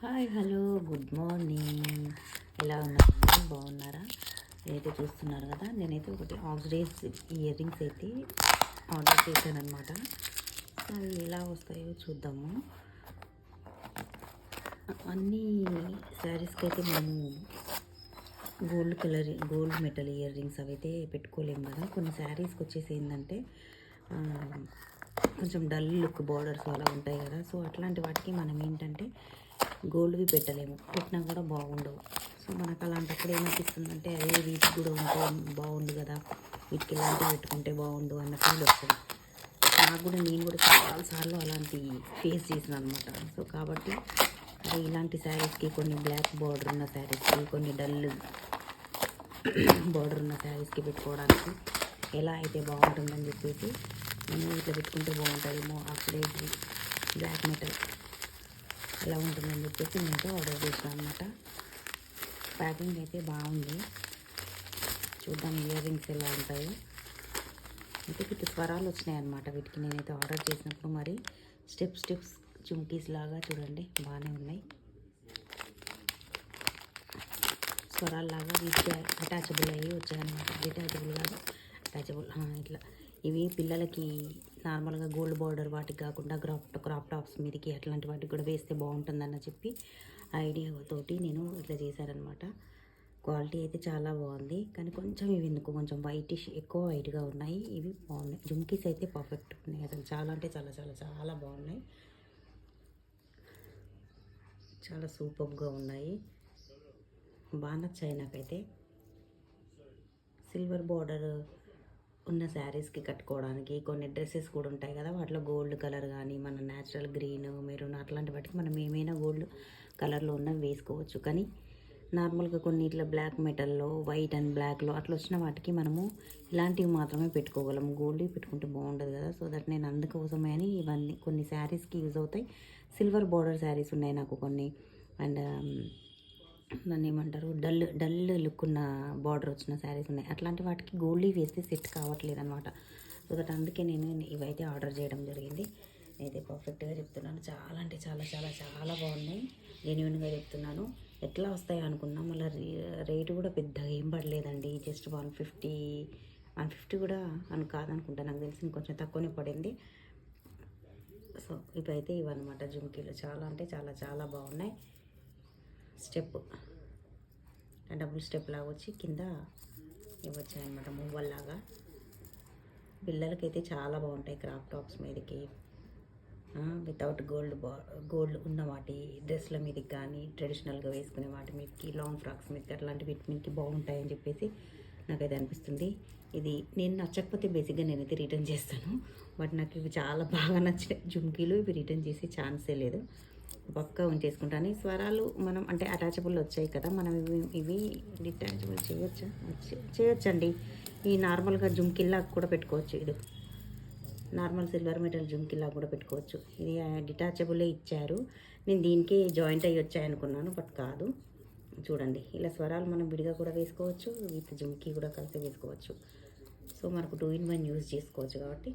Hi hello good morning. ఎలా ఉన్నారండి? బాగున్నారా? నేనైతే చూస్తున్నారు కదా, నేనైతే ఒకటి ఆక్సిడైజ్ ఇయర్ రింగ్స్ అయితే ఆర్డర్ చేశాను అనమాట. అవి ఎలా వస్తాయో చూద్దాము. అన్ని శారీస్కి అయితే మేము గోల్డ్ మెటల్ ఇయర్ రింగ్స్ అవి అయితే పెట్టుకోలేము కదా. కొన్ని శారీస్కి వచ్చేసి ఏంటంటే కొంచెం డల్ లుక్ బార్డర్స్ అలా ఉంటాయి కదా. సో అట్లాంటి వాటికి మనం ఏంటంటే గోల్డ్వి పెట్టలేము, పెట్టినా కూడా బాగుండవు. సో మనకు అలాంటప్పుడు ఏమనిపిస్తుందంటే అదే వీటికి కూడా ఉంటే బాగుండు కదా, వీటికి ఇలాంటివి పెట్టుకుంటే బాగుండు అన్న ఫీల్ వస్తుంది. నాకు కూడా నేను కూడా చాలాసార్లు అలాంటి ఫేస్ చేసిన అనమాట. సో కాబట్టి అదే ఇలాంటి శారీస్కి, కొన్ని బ్లాక్ బార్డర్ ఉన్న శారీస్కి, కొన్ని డల్ బార్డర్ ఉన్న శారీస్కి పెట్టుకోవడానికి ఎలా అయితే బాగుంటుందని చెప్పేసి నేను ఇట్లా పెట్టుకుంటే బాగుంటుందేమో ఆక్సిడైజ్ బ్లాక్ మెటల్ ఎలా ఉంటుందని చెప్పేసి నేను ఆర్డర్ చేసాను అనమాట. ప్యాకింగ్ అయితే బాగుంది. చూద్దాం ఇయర్ రింగ్స్ ఎలా ఉంటాయో. అయితే వీటి స్వరాలు వచ్చినాయి అనమాట వీటికి నేనైతే ఆర్డర్ చేసినప్పుడు. మరి స్టెప్స్ చుమ్కీస్ లాగా చూడండి, బాగానే ఉన్నాయి. స్వరాలు లాగా వీటికి అటాచబుల్ అయ్యి వచ్చాయన్నమాట. డిటాచబుల్ కాదు, అటాచబుల్. ఇట్లా ఇవి పిల్లలకి నార్మల్గా గోల్డ్ బార్డర్ వాటికి కాకుండా క్రాప్ టాప్స్ మీదకి అట్లాంటి వాటికి కూడా వేస్తే బాగుంటుందన్న చెప్పి ఐడియాతోటి నేను ఇట్లా చేశారనమాట. క్వాలిటీ అయితే చాలా బాగుంది, కానీ కొంచెం ఇవి ఎందుకు కొంచెం వైటిష్, ఎక్కువ వైట్గా ఉన్నాయి. ఇవి బాగున్నాయి. జుమ్కీస్ అయితే పర్ఫెక్ట్ ఉన్నాయి, అసలు చాలా అంటే చాలా చాలా చాలా బాగున్నాయి. చాలా సూపర్గా ఉన్నాయి, బాగా నచ్చాయి నాకైతే. సిల్వర్ బార్డర్ ఉన్న శారీస్కి కట్టుకోవడానికి కొన్ని డ్రెస్సెస్ కూడా ఉంటాయి కదా, వాటిలో గోల్డ్ కలర్ కానీ మన న్యాచురల్ గ్రీన్, మెరూన్ అట్లాంటి వాటికి మనం ఏమైనా గోల్డ్ కలర్లో ఉన్నవి వేసుకోవచ్చు. కానీ నార్మల్గా కొన్ని ఇట్లా బ్లాక్ మెటల్లో, వైట్ అండ్ బ్లాక్లో అట్లా వచ్చిన వాటికి మనము ఇలాంటివి మాత్రమే పెట్టుకోగలము, గోల్డ్ పెట్టుకుంటే బాగుండదు కదా. సో దట్ నేను అందుకోసమే అని ఇవన్నీ కొన్ని శారీస్కి యూజ్ అవుతాయి. సిల్వర్ బార్డర్ శారీస్ ఉన్నాయి నాకు కొన్ని, అండ్ దాన్ని ఏమంటారు, డల్ లుక్ ఉన్న బార్డర్ వచ్చిన శారీస్ ఉన్నాయి. అట్లాంటి వాటికి గోల్డీ వేస్తే సెట్ కావట్లేదు అనమాట. సో దట్ అందుకే నేను ఇవైతే ఆర్డర్ చేయడం జరిగింది. నేనైతే పర్ఫెక్ట్గా చెప్తున్నాను, చాలా అంటే చాలా చాలా చాలా బాగున్నాయి. జెన్యూన్గా చెప్తున్నాను. ఎట్లా వస్తాయి అనుకున్నా, మళ్ళీ రేటు కూడా పెద్దగా ఏం పడలేదండి. జస్ట్ 150 కూడా కాదనుకుంటా, నాకు తెలిసి కొంచెం తక్కువనే పడింది. సో ఇవైతే ఇవన్నమాట జుమ్కీలు. చాలా అంటే చాలా చాలా బాగున్నాయి. స్టెప్ డబుల్ స్టెప్ లాగా వచ్చి కింద ఇవ్వచ్చాయన్నమాట, మువ్వల్లాగా. పిల్లలకైతే చాలా బాగుంటాయి క్రాప్ టాప్స్ మీదకి, వితౌట్ గోల్డ్ ఉన్న వాటి డ్రెస్ల మీదకి కానీ, ట్రెడిషనల్గా వేసుకునే వాటి మీదకి, లాంగ్ ఫ్రాక్స్ మీదకి, అట్లాంటి వీటి మీదకి బాగుంటాయని చెప్పేసి నాకైతే అనిపిస్తుంది. ఇది నేను నచ్చకపోతే బేసిక్గా నేనైతే రిటర్న్ చేస్తాను. బట్ నాకు ఇవి చాలా బాగా నచ్చినాయి జుమ్కీలు. ఇవి రిటర్న్ చేసే ఛాన్సే లేదు, పక్కా ఉంచేసుకుంటాను. ఈ స్వరాలు మనం అంటే అటాచబుల్ వచ్చాయి కదా, మనం ఇవి డిటాచబుల్ చేయొచ్చండి. ఈ నార్మల్గా జుమ్కిల్లా కూడా పెట్టుకోవచ్చు. ఇది నార్మల్ సిల్వర్ మెటల్ జుమ్కిల్లా కూడా పెట్టుకోవచ్చు. ఇది డిటాచబులే ఇచ్చారు. నేను దీనికి జాయింట్ అయ్యి వచ్చాయనుకున్నాను, బట్ కాదు. చూడండి, ఇలా స్వరాలు మనం విడిగా కూడా వేసుకోవచ్చు, విత్ జుమ్కీ కూడా కలిసి వేసుకోవచ్చు. సో మనకు 2 in 1 యూజ్ చేసుకోవచ్చు. కాబట్టి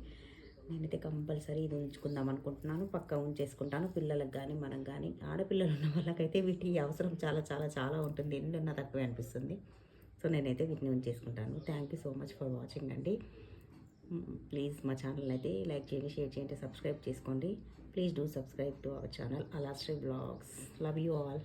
నేనైతే కంపల్సరీ ఇది ఉంచుకుందాం అనుకుంటున్నాను, పక్కా ఉంచేసుకుంటాను. పిల్లలకు కానీ మనకు కానీ, ఆడపిల్లలు ఉన్న వాళ్ళకైతే వీటి అవసరం చాలా చాలా చాలా ఉంటుంది. ఎన్ని ఉన్నా తక్కువే అనిపిస్తుంది. సో నేనైతే వీటిని ఉంచేసుకుంటాను. Thank you so much for watching అండి. ప్లీజ్ మా ఛానల్ అయితే లైక్ చేయండి, షేర్ చేయండి, సబ్స్క్రైబ్ చేసుకోండి. Please do subscribe to our channel అలాస్ట్రీ బ్లాగ్స్. Love you all.